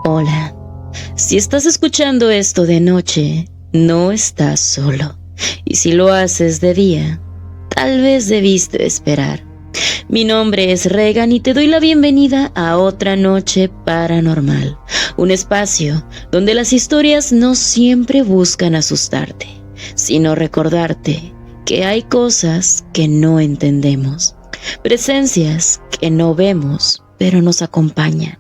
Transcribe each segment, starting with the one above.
Hola, si estás escuchando esto de noche, no estás solo. Y si lo haces de día, tal vez debiste esperar. Mi nombre es Regan y te doy la bienvenida a otra noche paranormal. Un espacio donde las historias no siempre buscan asustarte, sino recordarte que hay cosas que no entendemos, presencias que no vemos, pero nos acompañan,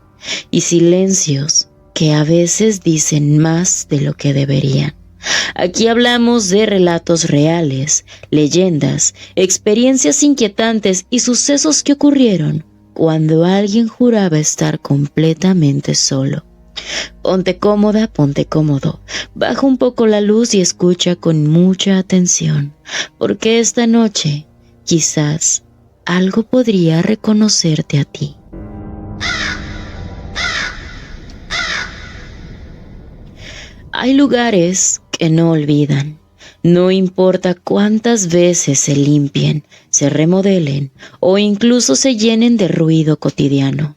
y silencios que a veces dicen más de lo que deberían. Aquí hablamos de relatos reales, leyendas, experiencias inquietantes y sucesos que ocurrieron cuando alguien juraba estar completamente solo. Ponte cómoda, ponte cómodo, baja un poco la luz y escucha con mucha atención, porque esta noche quizás algo podría reconocerte a ti. Hay lugares que no olvidan. No importa cuántas veces se limpien, se remodelen o incluso se llenen de ruido cotidiano.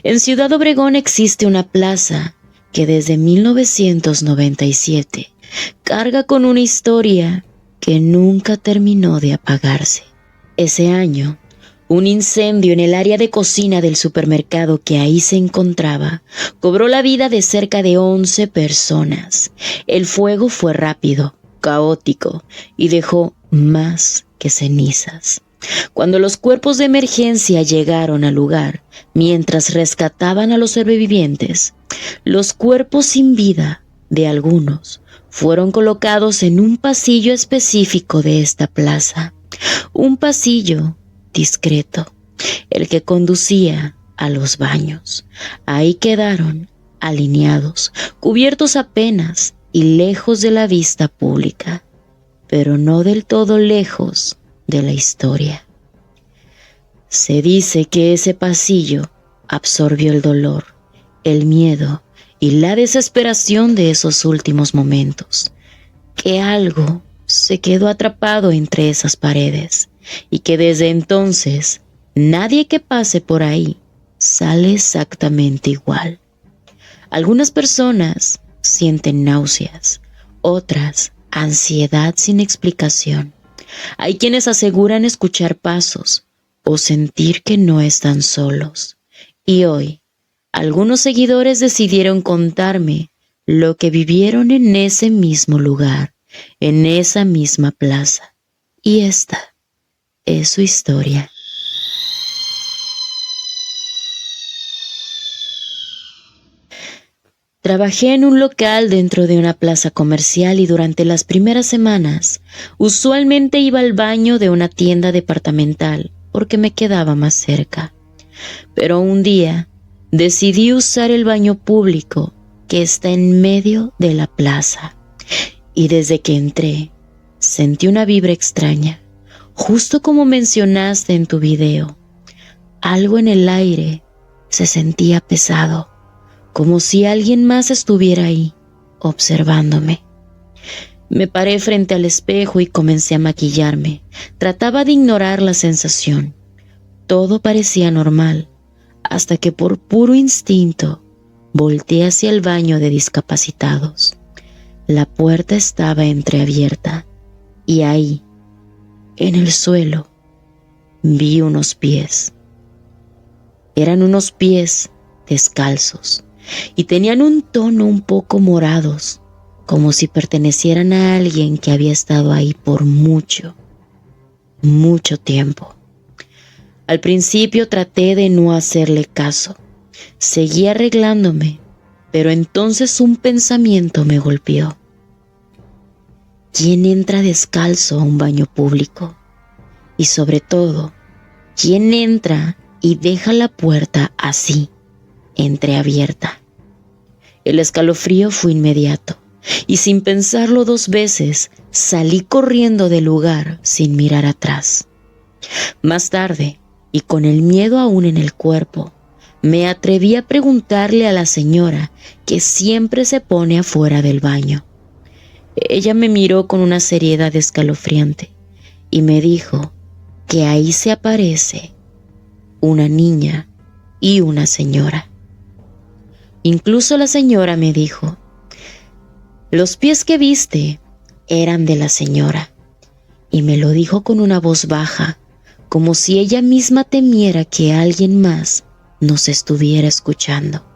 En Ciudad Obregón existe una plaza que desde 1997 carga con una historia que nunca terminó de apagarse. Ese año, un incendio en el área de cocina del supermercado que ahí se encontraba cobró la vida de cerca de 11 personas. El fuego fue rápido, caótico y dejó más que cenizas. Cuando los cuerpos de emergencia llegaron al lugar, mientras rescataban a los sobrevivientes, los cuerpos sin vida de algunos fueron colocados en un pasillo específico de esta plaza. Un pasillo discreto, el que conducía a los baños. Ahí quedaron, alineados, cubiertos apenas y lejos de la vista pública, pero no del todo lejos de la historia. Se dice que ese pasillo absorbió el dolor, el miedo y la desesperación de esos últimos momentos, que algo se quedó atrapado entre esas paredes y que desde entonces nadie que pase por ahí sale exactamente igual. Algunas personas sienten náuseas, otras ansiedad sin explicación. Hay quienes aseguran escuchar pasos o sentir que no están solos. Y hoy, algunos seguidores decidieron contarme lo que vivieron en ese mismo lugar, en esa misma plaza. Y esta es su historia. Trabajé en un local dentro de una plaza comercial y durante las primeras semanas usualmente iba al baño de una tienda departamental porque me quedaba más cerca. Pero un día decidí usar el baño público que está en medio de la plaza y desde que entré sentí una vibra extraña, justo como mencionaste en tu video. Algo en el aire se sentía pesado, como si alguien más estuviera ahí, observándome. Me paré frente al espejo y comencé a maquillarme. Trataba de ignorar la sensación. Todo parecía normal, hasta que por puro instinto volteé hacia el baño de discapacitados. La puerta estaba entreabierta y ahí, en el suelo, vi unos pies. Eran unos pies descalzos y tenían un tono un poco morados, como si pertenecieran a alguien que había estado ahí por mucho tiempo. Al principio traté de no hacerle caso. Seguí arreglándome, pero entonces un pensamiento me golpeó. ¿Quién entra descalzo a un baño público? Y sobre todo, ¿quién entra y deja la puerta así, entreabierta? El escalofrío fue inmediato, y sin pensarlo 2 veces, salí corriendo del lugar sin mirar atrás. Más tarde, y con el miedo aún en el cuerpo, me atreví a preguntarle a la señora que siempre se pone afuera del baño. Ella me miró con una seriedad escalofriante y me dijo que ahí se aparece una niña y una señora. Incluso la señora me dijo: los pies que viste eran de la señora. Y me lo dijo con una voz baja, como si ella misma temiera que alguien más nos estuviera escuchando.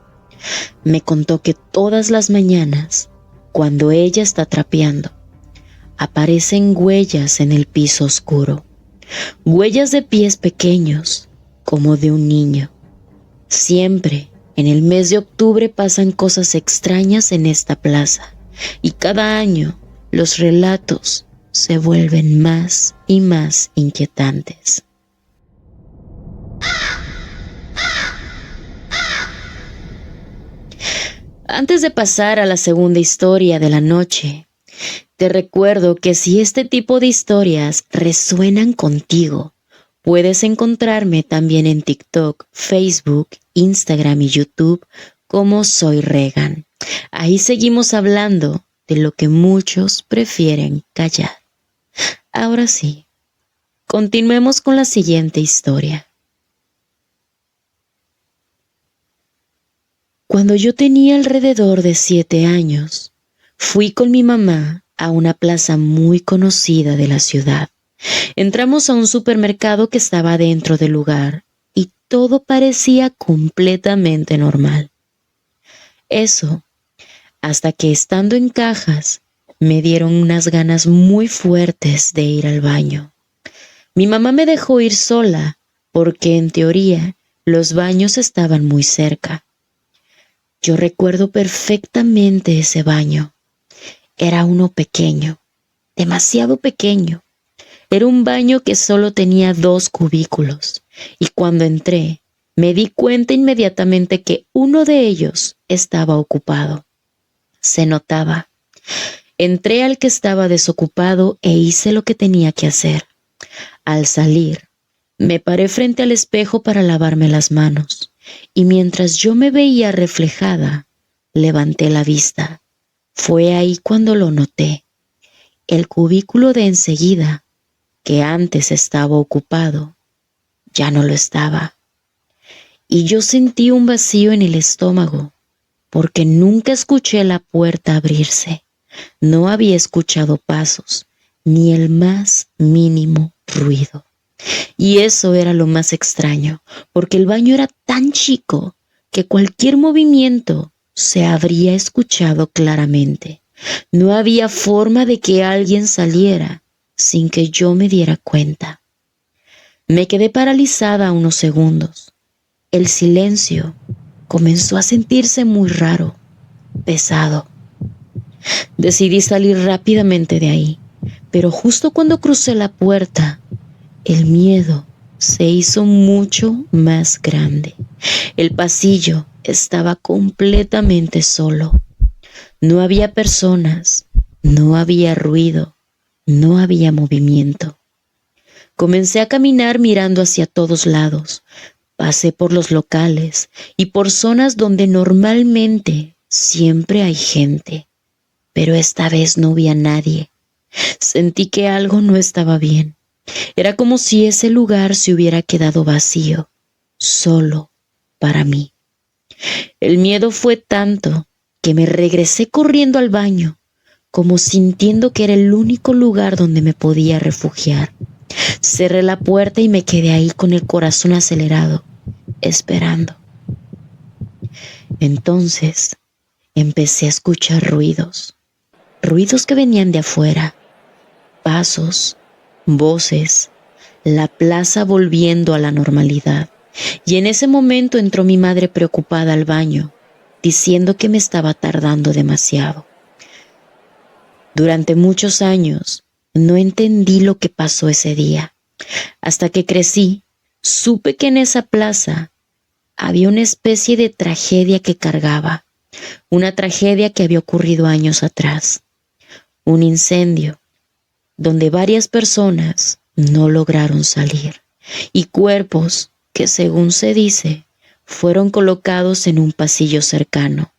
Me contó que todas las mañanas, cuando ella está trapeando, aparecen huellas en el piso oscuro, huellas de pies pequeños, como de un niño. Siempre en el mes de octubre pasan cosas extrañas en esta plaza, y cada año los relatos se vuelven más y más inquietantes. Antes de pasar a la segunda historia de la noche, te recuerdo que si este tipo de historias resuenan contigo, puedes encontrarme también en TikTok, Facebook, Instagram y YouTube como Soy Regan. Ahí seguimos hablando de lo que muchos prefieren callar. Ahora sí, continuemos con la siguiente historia. Cuando yo tenía alrededor de 7 años, fui con mi mamá a una plaza muy conocida de la ciudad. Entramos a un supermercado que estaba dentro del lugar y todo parecía completamente normal. Eso, hasta que estando en cajas, me dieron unas ganas muy fuertes de ir al baño. Mi mamá me dejó ir sola porque en teoría los baños estaban muy cerca. Yo recuerdo perfectamente ese baño. Era uno pequeño, demasiado pequeño. Era un baño que solo tenía 2 cubículos, y cuando entré, me di cuenta inmediatamente que uno de ellos estaba ocupado. Se notaba. Entré al que estaba desocupado e hice lo que tenía que hacer. Al salir, me paré frente al espejo para lavarme las manos, y mientras yo me veía reflejada, levanté la vista. Fue ahí cuando lo noté. El cubículo de enseguida, que antes estaba ocupado, ya no lo estaba. Y yo sentí un vacío en el estómago, porque nunca escuché la puerta abrirse. No había escuchado pasos, ni el más mínimo ruido. Y eso era lo más extraño, porque el baño era tan chico que cualquier movimiento se habría escuchado claramente. No había forma de que alguien saliera sin que yo me diera cuenta. Me quedé paralizada unos segundos. El silencio comenzó a sentirse muy raro, pesado. Decidí salir rápidamente de ahí, pero justo cuando crucé la puerta, el miedo se hizo mucho más grande. El pasillo estaba completamente solo. No había personas, no había ruido, no había movimiento. Comencé a caminar mirando hacia todos lados. Pasé por los locales y por zonas donde normalmente siempre hay gente, pero esta vez no vi a nadie. Sentí que algo no estaba bien. Era como si ese lugar se hubiera quedado vacío, solo para mí. El miedo fue tanto que me regresé corriendo al baño, como sintiendo que era el único lugar donde me podía refugiar. Cerré la puerta y me quedé ahí con el corazón acelerado, esperando. Entonces empecé a escuchar ruidos que venían de afuera, pasos, voces, la plaza volviendo a la normalidad. Y en ese momento entró mi madre preocupada al baño, diciendo que me estaba tardando demasiado. Durante muchos años no entendí lo que pasó ese día. Hasta que crecí, supe que en esa plaza había una especie de tragedia que cargaba, una tragedia que había ocurrido años atrás, un incendio donde varias personas no lograron salir y cuerpos que, según se dice, fueron colocados en un pasillo cercano,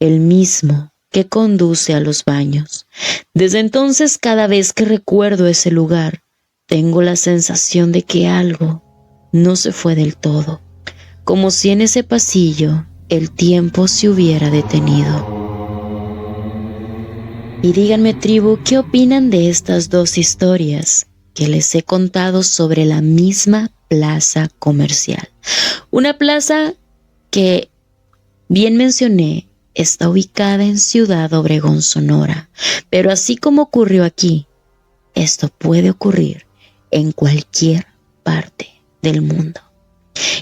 el mismo que conduce a los baños. Desde entonces, cada vez que recuerdo ese lugar, tengo la sensación de que algo no se fue del todo, como si en ese pasillo el tiempo se hubiera detenido. Y díganme, tribu, ¿qué opinan de estas dos historias que les he contado sobre la misma plaza comercial? Una plaza que, bien mencioné, está ubicada en Ciudad Obregón, Sonora, pero así como ocurrió aquí, esto puede ocurrir en cualquier parte del mundo.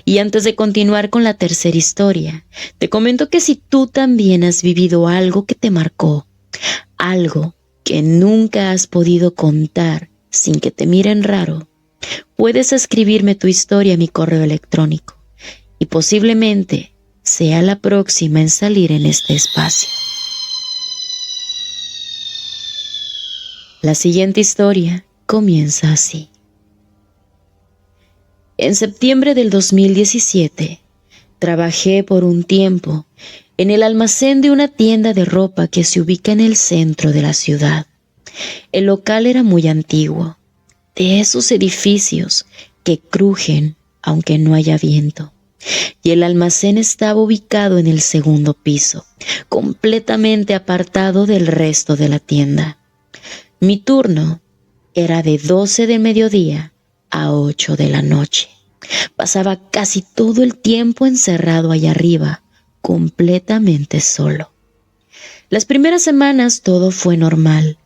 Y antes de continuar con la tercera historia, te comento que si tú también has vivido algo que te marcó, algo que nunca has podido contar sin que te miren raro, puedes escribirme tu historia a mi correo electrónico y posiblemente sea la próxima en salir en este espacio. La siguiente historia comienza así. En septiembre del 2017, trabajé por un tiempo en el almacén de una tienda de ropa que se ubica en el centro de la ciudad. El local era muy antiguo, de esos edificios que crujen aunque no haya viento, y el almacén estaba ubicado en el segundo piso, completamente apartado del resto de la tienda. Mi turno era de 12 del mediodía a 8 de la noche. Pasaba casi todo el tiempo encerrado allá arriba, completamente solo. Las primeras semanas todo fue normal,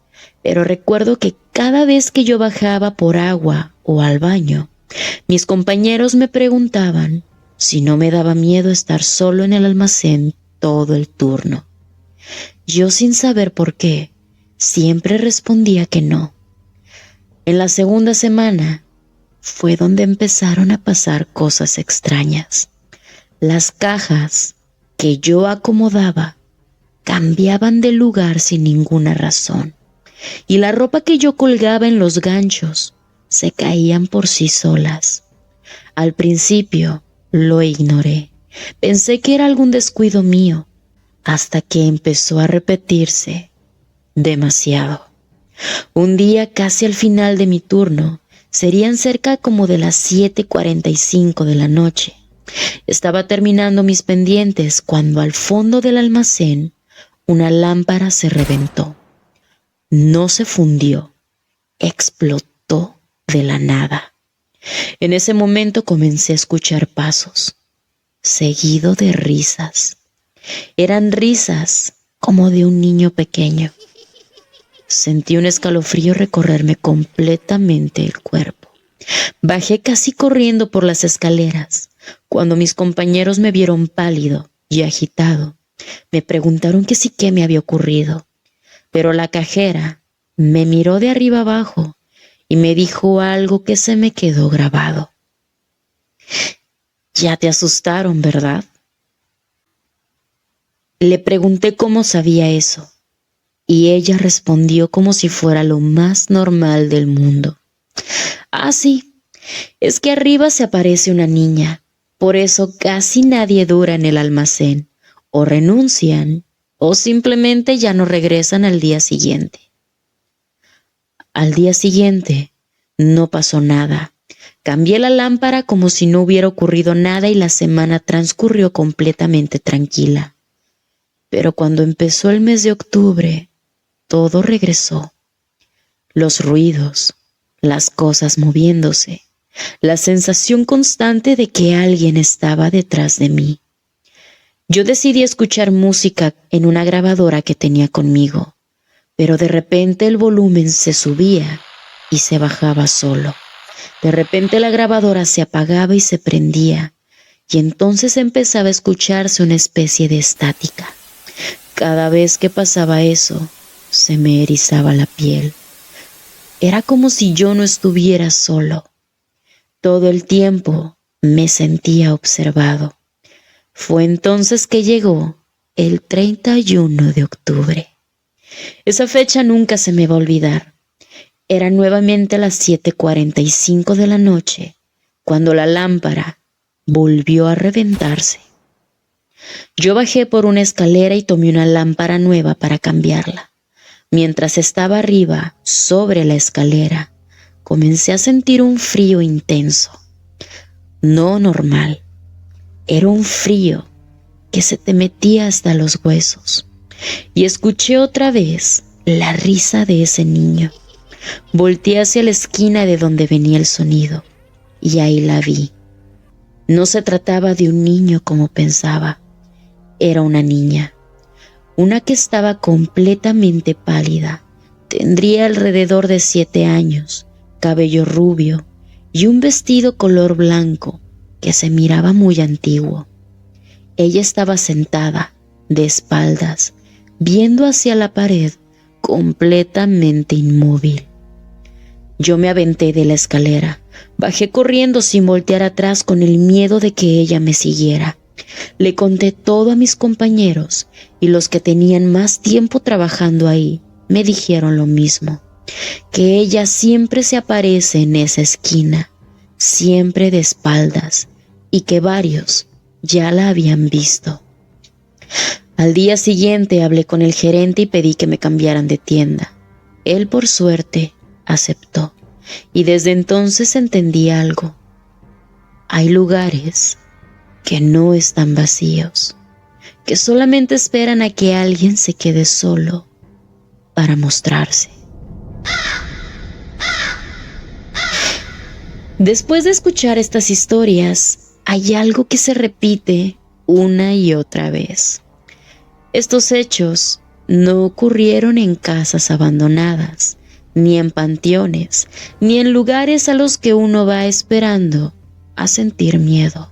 pero recuerdo que cada vez que yo bajaba por agua o al baño, mis compañeros me preguntaban si no me daba miedo estar solo en el almacén todo el turno. Yo, sin saber por qué, siempre respondía que no. En la segunda semana fue donde empezaron a pasar cosas extrañas. Las cajas que yo acomodaba cambiaban de lugar sin ninguna razón, y la ropa que yo colgaba en los ganchos se caían por sí solas. Al principio lo ignoré, pensé que era algún descuido mío, hasta que empezó a repetirse demasiado. Un día, casi al final de mi turno, serían cerca como de las 7:45 de la noche. Estaba terminando mis pendientes cuando al fondo del almacén una lámpara se reventó. No se fundió, explotó de la nada. En ese momento comencé a escuchar pasos, seguido de risas. Eran risas como de un niño pequeño. Sentí un escalofrío recorrerme completamente el cuerpo. Bajé casi corriendo por las escaleras. Cuando mis compañeros me vieron pálido y agitado, me preguntaron que sí qué me había ocurrido. Pero la cajera me miró de arriba abajo y me dijo algo que se me quedó grabado. «Ya te asustaron, ¿verdad?». Le pregunté cómo sabía eso, y ella respondió como si fuera lo más normal del mundo. «Ah, sí, es que arriba se aparece una niña, por eso casi nadie dura en el almacén, o renuncian, o simplemente ya no regresan al día siguiente». Al día siguiente no pasó nada. Cambié la lámpara como si no hubiera ocurrido nada y la semana transcurrió completamente tranquila. Pero cuando empezó el mes de octubre, todo regresó. Los ruidos, las cosas moviéndose, la sensación constante de que alguien estaba detrás de mí. Yo decidí escuchar música en una grabadora que tenía conmigo, pero de repente el volumen se subía y se bajaba solo. De repente la grabadora se apagaba y se prendía, y entonces empezaba a escucharse una especie de estática. Cada vez que pasaba eso, se me erizaba la piel. Era como si yo no estuviera solo. Todo el tiempo me sentía observado. Fue entonces que llegó el 31 de octubre. Esa fecha nunca se me va a olvidar. Era nuevamente a las 7:45 de la noche, cuando la lámpara volvió a reventarse. Yo bajé por una escalera y tomé una lámpara nueva para cambiarla. Mientras estaba arriba, sobre la escalera, comencé a sentir un frío intenso. No normal. Era un frío que se te metía hasta los huesos. Y escuché otra vez la risa de ese niño. Volteé hacia la esquina de donde venía el sonido y ahí la vi. No se trataba de un niño como pensaba. Era una niña, una que estaba completamente pálida. Tendría alrededor de 7 años, cabello rubio y un vestido color blanco que se miraba muy antiguo. Ella estaba sentada, de espaldas, viendo hacia la pared, completamente inmóvil. Yo me aventé de la escalera, bajé corriendo sin voltear atrás con el miedo de que ella me siguiera. Le conté todo a mis compañeros y los que tenían más tiempo trabajando ahí me dijeron lo mismo, que ella siempre se aparece en esa esquina, siempre de espaldas, y que varios ya la habían visto. Al día siguiente hablé con el gerente y pedí que me cambiaran de tienda. Él, por suerte, aceptó, y desde entonces entendí algo. Hay lugares que no están vacíos, que solamente esperan a que alguien se quede solo para mostrarse. Después de escuchar estas historias, hay algo que se repite una y otra vez. Estos hechos no ocurrieron en casas abandonadas, ni en panteones, ni en lugares a los que uno va esperando a sentir miedo.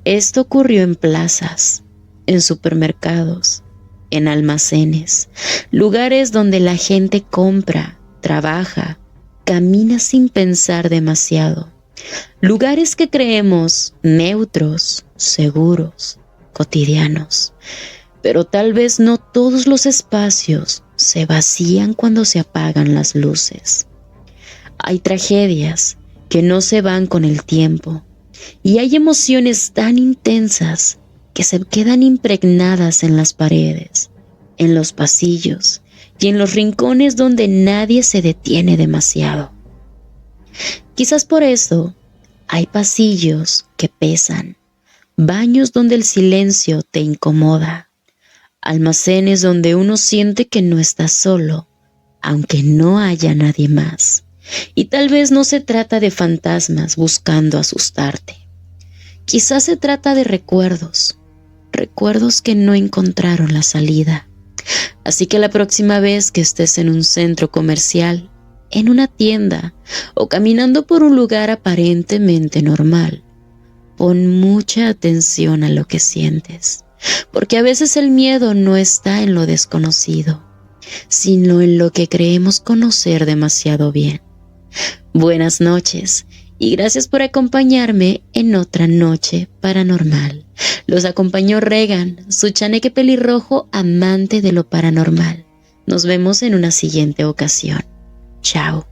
Esto ocurrió en plazas, en supermercados, en almacenes, lugares donde la gente compra, trabaja, camina sin pensar demasiado. Lugares que creemos neutros, seguros, cotidianos. Pero tal vez no todos los espacios se vacían cuando se apagan las luces. Hay tragedias que no se van con el tiempo y hay emociones tan intensas que se quedan impregnadas en las paredes, en los pasillos y en los rincones donde nadie se detiene demasiado. Quizás por eso hay pasillos que pesan, baños donde el silencio te incomoda, almacenes donde uno siente que no está solo, aunque no haya nadie más. Y tal vez no se trata de fantasmas buscando asustarte. Quizás se trata de recuerdos que no encontraron la salida. Así que la próxima vez que estés en un centro comercial, en una tienda o caminando por un lugar aparentemente normal, pon mucha atención a lo que sientes, porque a veces el miedo no está en lo desconocido, sino en lo que creemos conocer demasiado bien. Buenas noches y gracias por acompañarme en otra noche paranormal. Los acompañó Regan, su chaneque pelirrojo amante de lo paranormal. Nos vemos en una siguiente ocasión. Chao.